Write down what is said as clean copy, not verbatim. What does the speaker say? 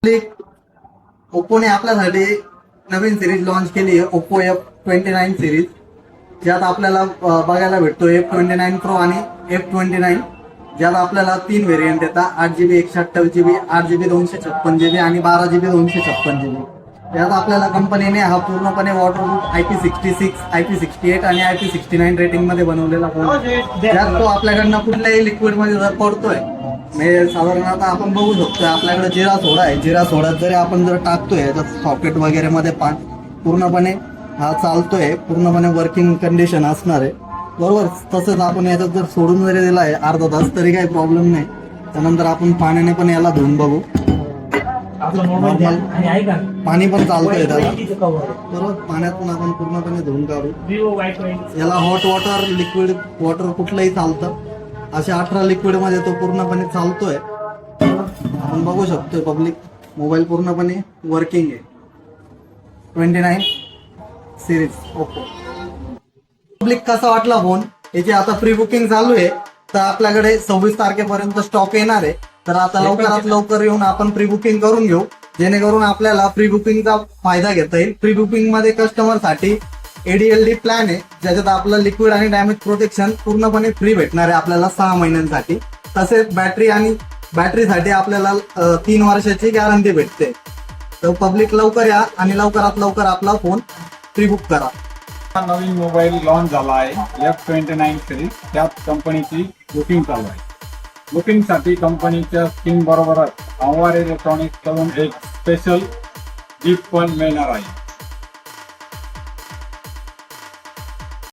ओप्पोने आपल्यासाठी नवीन series launch केली आहे, ओप्पो F29 सिरीज, ज्यात आपल्याला बघायला भेटतो F29 प्रो आणि F29, ज्यात आपल्याला 3 व्हेरियंट येतात, 8GB 128GB, 8GB 256GB आणि 12GB 256GB. यात आपल्याला कंपनीने हा पूर्णपणे वॉटरप्रूफ IP66, IP68 आणि IP69 रेटिंग मध्ये बनवलेला फोन, ज्यात तो आपल्याकडनं कुठल्याही लिक्विड मध्ये जर पडतोय, म्हणजे साधारणतः आपण बघू शकतो आपल्याकडे जिरा सोडा आहे, जिरा सोडा जरी आपण जर टाकतोय तर सॉकेट वगैरे मध्ये पूर्णपणे हा चालतोय, पूर्णपणे वर्किंग कंडिशन असणार आहे बरोबर. तसंच आपण याच्यात जर सोडून जरी दिला आहे अर्धा तास तरी काही प्रॉब्लेम नाही. त्यानंतर आपण पाण्याने पण याला धुवून बघू, पाणी पण चालतंय त्याला बरोबर. पाण्यातून आपण पूर्णपणे धुवून काढू. याला हॉट वॉटर, लिक्विड वॉटर कुठलंही चालतं. अशा 18 लिक्विड मध्ये तो पूर्णपणे चालतोय. आपण बघू शकतोय पब्लिक, मोबाईल पूर्णपणे वर्किंग आहे. 29 सिरीज ओप्पो. पब्लिक कसा वाटला फोन, याची आता प्री बुकिंग चालू आहे, तर आपल्याकडे 26 तारखेपर्यंत स्टॉक येणार आहे. तर आता लवकरात लवकर येऊन आपण प्री बुकिंग करून घेऊ, जेणेकरून आपल्याला प्री बुकिंगचा फायदा घेता येईल. प्री बुकिंग मध्ये कस्टमर साठी ADLD प्लॅन आहे, ज्याच्यात आपलं लिक्विड आणि डॅमेज प्रोटेक्शन पूर्णपणे फ्री भेटणार आहे आपल्याला 6 महिन्यांसाठी. तसेच बॅटरीसाठी आपल्याला 3 वर्षाची गॅरंटी भेटते. तर पब्लिक लवकर या आणि लवकरात लवकर आपला फोन प्री बुक करा. नवीन मोबाईल लॉन्च झाला आहे F29 सिरीज, त्यात कंपनीची बुकिंग चालू आहे. बुकिंगसाठी कंपनीच्या स्कीम बरोबरच अमवार इलेक्ट्रॉनिक्स कडून एक स्पेशल गिफ्ट पण मिळणार आहे.